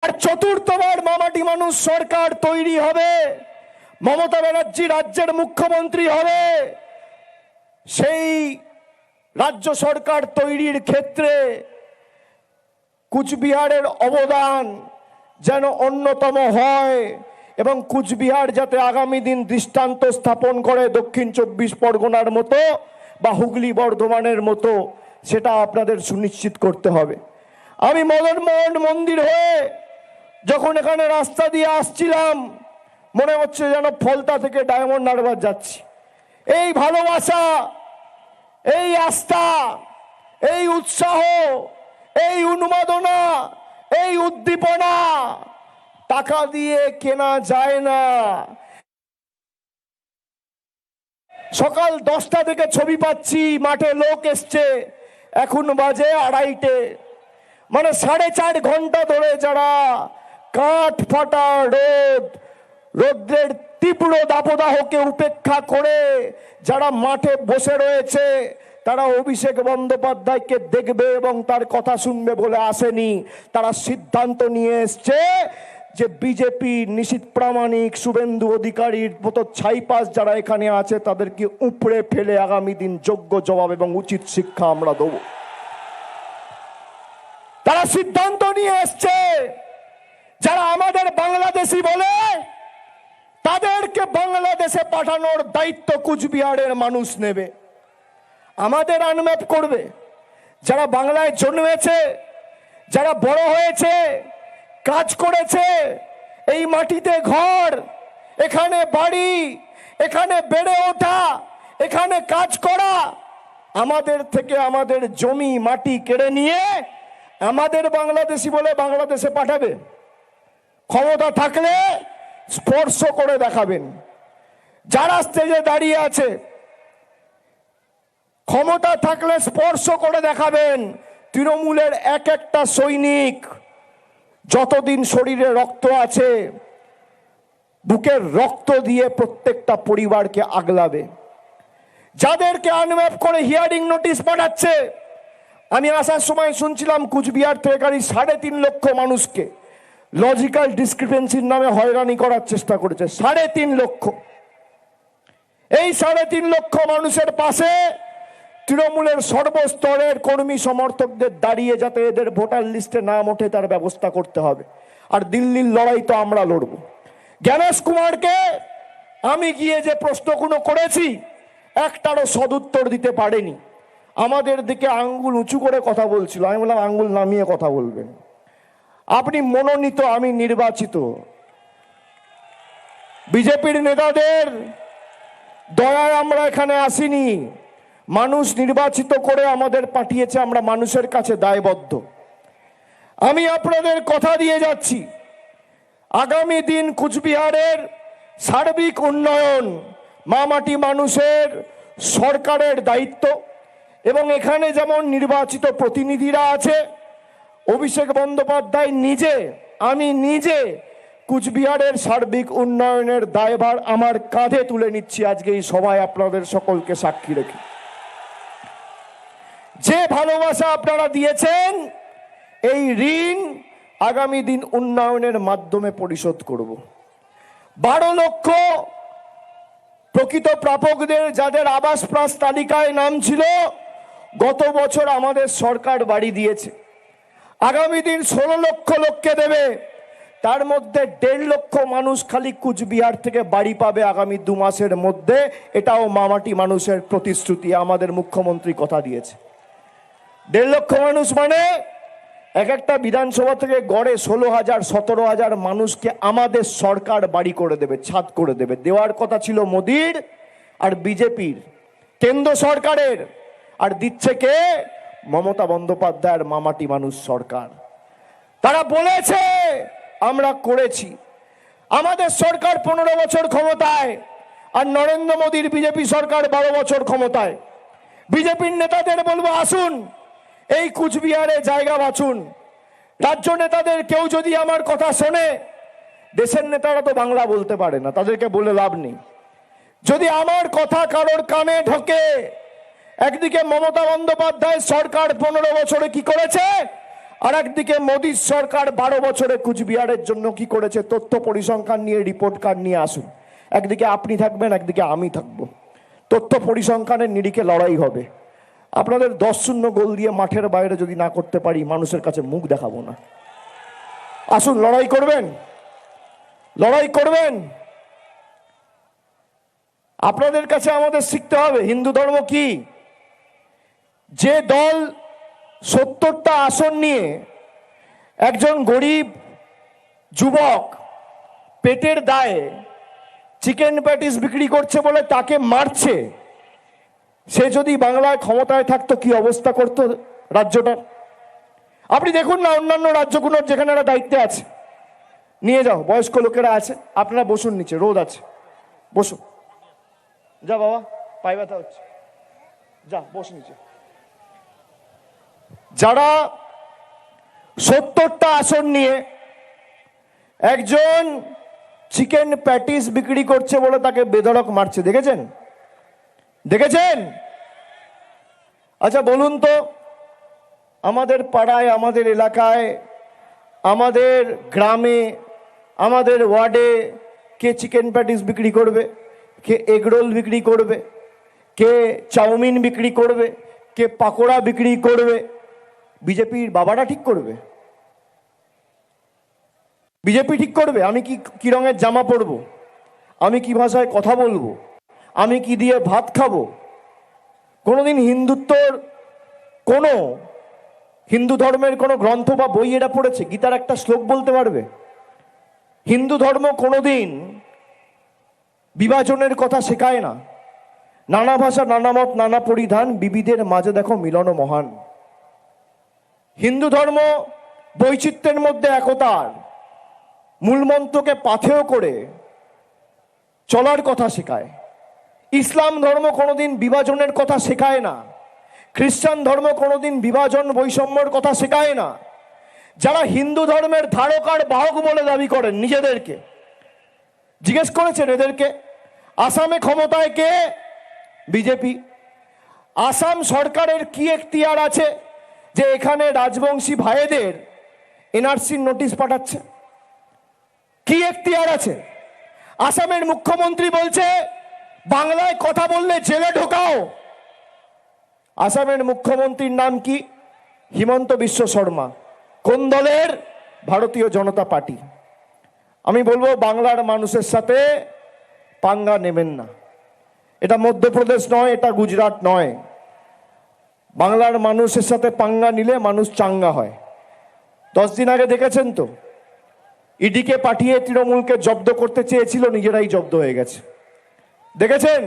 আর চতুর্থবার মামাটি মানুষ সরকার তৈরি হবে, মমতা ব্যানার্জি রাজ্যের মুখ্যমন্ত্রী হবে। সেই রাজ্য সরকার তৈরির ক্ষেত্রে কুচবিহারের অবদান যেন অন্যতম হয় এবং কুচবিহার যাতে আগামী দিন দৃষ্টান্ত স্থাপন করে দক্ষিণ 24 পরগনার মতো বা হুগলি বর্ধমানের মতো, সেটা আপনাদের সুনিশ্চিত করতে হবে। আমি মদন মোহন মন্দির হয়ে যখন এখানে রাস্তা দিয়ে আসছিলাম, মনে হচ্ছে যেন ফলতা থেকে ডায়মন্ড হারবার যাচ্ছি। এই ভালোবাসা, এই আস্থা, এই উৎসাহ, এই উন্মাদনা, এই উদ্দীপনা টাকা দিয়ে কেনা যায় না। সকাল 10টা থেকে ছবি পাচ্ছি, মাঠে লোক এসছে, এখন বাজে 2:30, মানে 4.5 ঘন্টা ধরে যারা কাঠ ফাটা রোদ্রের তীব্র দাবদাহকে উপেক্ষা করে যারা মাঠে বসে রয়েছে, তারা অভিষেক বন্দ্যোপাধ্যায়কে দেখবে এবং তার কথা শুনবে বলে আসেনি। তারা সিদ্ধান্ত নিয়ে এসছে যে বিজেপি নিশীথ প্রামাণিক, শুভেন্দু অধিকারীর মতো ছাইপাস যারা এখানে আছে তাদেরকে উপড়ে ফেলে আগামী দিন যোগ্য জবাব এবং উচিত শিক্ষা আমরা দেব। তারা সিদ্ধান্ত নিয়ে এসছে যারা আমাদের বাংলাদেশি বলে তাদেরকে বাংলাদেশে পাঠানোর দায়িত্ব কুচবিহারের মানুষ নেবে, আমাদের আনম্যাপ করবে। যারা বাংলায় জন্মেছে, যারা বড় হয়েছে, কাজ করেছে, এই মাটিতে ঘর, এখানে বাড়ি, এখানে বেড়ে ওঠা, এখানে কাজ করা, আমাদের থেকে আমাদের জমি মাটি কেড়ে নিয়ে আমাদের বাংলাদেশি বলে বাংলাদেশে পাঠাবে। ক্ষমতা থাকলে স্পর্শ করে দেখাবেন। যারা স্টেজে দাঁড়িয়ে আছে, ক্ষমতা থাকলে স্পর্শ করে দেখাবেন তৃণমূলের এক একটা সৈনিক যতদিন শরীরে রক্ত আছে বুকের রক্ত দিয়ে প্রত্যেকটা পরিবারকে আগলাবে। যাদেরকে আনম্যাপ করে হিয়ারিং নোটিশ পাঠাচ্ছে, আমি আসার সময় শুনছিলাম কুচবিহার থেকে গাড়ি 3.5 লক্ষ মানুষকে লজিক্যাল ডিসক্রিপেন্সির নামে হয়রানি করার চেষ্টা করেছে। 3.5 লক্ষ। এই 3.5 লক্ষ মানুষের পাশে তৃণমূলের সর্বস্তরের কর্মী সমর্থকদের দাঁড়িয়ে যাতে এদের ভোটার লিস্টে নাম ওঠে তার ব্যবস্থা করতে হবে। আর দিল্লির লড়াই তো আমরা লড়ব। জ্ঞানেশ কুমারকে আমি গিয়ে যে প্রশ্নগুলো করেছি একটারও সদুত্তর দিতে পারেনি। আমাদের দিকে আঙ্গুল উঁচু করে কথা বলছিল। আমি বললাম আঙ্গুল নামিয়ে কথা বলবেন, আপনি মনোনীত, আমি নির্বাচিত। বিজেপির নেতাদের দয়ায় আমরা এখানে আসিনি, মানুষ নির্বাচিত করে আমাদের পাঠিয়েছে, আমরা মানুষের কাছে দায়বদ্ধ। আমি আপনাদের কথা দিয়ে যাচ্ছি, আগামী দিন কুচবিহারের সার্বিক উন্নয়ন মামাটি মানুষের সরকারের দায়িত্ব এবং এখানে যেমন নির্বাচিত প্রতিনিধিরা আছে, অভিষেক বন্দ্যোপাধ্যায় নিজে, আমি নিজে কুচবিহারের সার্বিক উন্নয়নের দায়ভার আমার কাঁধে তুলে নিচ্ছি আজকে এই সভায় আপনাদের সকলকে সাক্ষী রেখে। যে ভালোবাসা আপনারা দিয়েছেন, এই ঋণ আগামী দিন উন্নয়নের মাধ্যমে পরিশোধ করব। 12 লক্ষ প্রকৃত প্রাপকদের যাদের আবাস প্লাস তালিকায় নাম ছিল, গত বছর আমাদের সরকার বাড়ি দিয়েছে। আগামী দিন 16 লক্ষ লোককে দেবে, তার মধ্যে 1.5 লক্ষ মানুষ খালি কুচবিহার থেকে বাড়ি পাবে আগামী 2 মাসের মধ্যে। এটাও মামাটি মানুষের প্রতিশ্রুতি, আমাদের মুখ্যমন্ত্রী কথা দিয়েছে। 1.5 লক্ষ মানুষ মানে এক একটা বিধানসভা থেকে গড়ে 16,000 17,000 মানুষকে আমাদের সরকার বাড়ি করে দেবে, ছাদ করে দেবে। দেওয়ার কথা ছিল মোদির আর বিজেপির, কেন্দ্র সরকারের, আর দিচ্ছে কে? মমতা বন্দ্যোপাধ্যায়ের মামাটি মানুষ সরকার। তারা বলেছে, আমরা করেছি। আমাদের সরকার 15 বছর ক্ষমতায় আর নরেন্দ্র মোদীর বিজেপি সরকার 12 বছর ক্ষমতায়। বিজেপির নেতাদের বলবো, আসুন এই কুচবিহারে জায়গা বাঁচুন। রাজ্য নেতাদের কেউ যদি আমার কথা শোনে, দেশের নেতারা তো বাংলা বলতে পারে না, তাদেরকে বলে লাভ নেই। যদি আমার কথা কারোর কানে ঢোকে, একদিকে মমতা বন্দ্যোপাধ্যায় সরকার 15 বছরে কি করেছে, আর একদিকে মোদী সরকার 12 বছরে কুচবিহারের জন্য কি করেছে তথ্য পরিসংখ্যান নিয়ে রিপোর্ট কার্ড নিয়ে আসুন। একদিকে আপনি থাকবেন, একদিকে আমি থাকবো। তথ্য পরিসংখ্যানের নিরিখে লড়াই হবে। আপনাদের 10-0 গোল দিয়ে মাঠের বাইরে যদি না করতে পারি, মানুষের কাছে মুখ দেখাবো না। আসুন, লড়াই করবেন, লড়াই করবেন। আপনাদের কাছে আমাদের শিখতে হবে হিন্দু ধর্ম কি। যে দল 70টা আসন নিয়ে একজন গরিব যুবক পেটের দায়ে চিকেন প্যাটিস বিক্রি করছে বলে তাকে মারছে, সে যদি বাংলায় ক্ষমতায় থাকতো কি অবস্থা করতো রাজ্যটার? আপনি দেখুন না অন্যান্য রাজ্যগুলোর যেখানে এরা দায়িত্বে আছে, নিয়ে যাও, বয়স্ক লোকেরা আছে, আপনারা বসুন নিচে, রোদ আছে, বসুন। যা বাবা, পায়ে ব্যথা হচ্ছে, যা বস নিচে। যারা 70টা আসন নিয়ে একজন চিকেন প্যাটিস বিক্রি করছে বলে তাকে বেধড়ক মারছে, দেখেছেন? দেখেছেন? আচ্ছা বলুন তো, আমাদের পাড়ায়, আমাদের এলাকায়, আমাদের গ্রামে, আমাদের ওয়ার্ডে কে চিকেন প্যাটিস বিক্রি করবে? কে এগরোল বিক্রি করবে? কে চাউমিন বিক্রি করবে? কে পাকোড়া বিক্রি করবে? বিজেপির বাবারা ঠিক করবে? বিজেপি ঠিক করবে আমি কি রঙের জামা পরবো, আমি কি ভাষায় কথা বলবো, আমি কি দিয়ে ভাত খাবো? কোনোদিন হিন্দুত্বর কোনো হিন্দু ধর্মের কোনো গ্রন্থ বা বই এরা পড়েছে? গীতার একটা শ্লোক বলতে পারবে? হিন্দু ধর্ম কোনোদিন বিভাজনের কথা শেখায় না। নানা ভাষা, নানা মত, নানা পরিধান, বিবিধের মাঝে দেখো মিলন মহান। হিন্দু ধর্ম বৈচিত্র্যের মধ্যে একতার মূলমন্ত্রকে পাথেয় করে চলার কথা শেখায়। ইসলাম ধর্ম কোনোদিন বিভাজনের কথা শেখায় না। খ্রিস্টান ধর্ম কোনোদিন বিভাজন বৈষম্যর কথা শেখায় না। যারা হিন্দু ধর্মের ধারক আর বাহক বলে দাবি করেন নিজেদেরকে, জিজ্ঞেস করেছেন এদেরকে আসামে ক্ষমতায় কে? বিজেপি। আসাম সরকারের কি এখতিয়ার আছে যে এখানে রাজবংশী ভাইদের এনআরসির নোটিশ পাঠাচ্ছে? কি এখতিয়ার আছে? আসামের মুখ্যমন্ত্রী বলছে বাংলায় কথা বললে জেলে ঢোকাও। আসামের মুখ্যমন্ত্রীর নাম কি? হিমন্ত বিশ্ব শর্মা। কোন দলের? ভারতীয় জনতা পার্টি। আমি বলবো বাংলার মানুষের সাথে পাঙ্গা নেবেন না। এটা মধ্যপ্রদেশ নয়, এটা গুজরাট নয়। বাংলার মানুষের সাথে পাঙ্গা নিলে মানুষ চাঙ্গা হয়। 10 দিন আগে দেখেছেন তো, ইডিকে পাঠিয়ে তৃণমূলকে জব্দ করতে চেয়েছিল, নিজেরাই জব্দ হয়ে গেছে। দেখেছেন?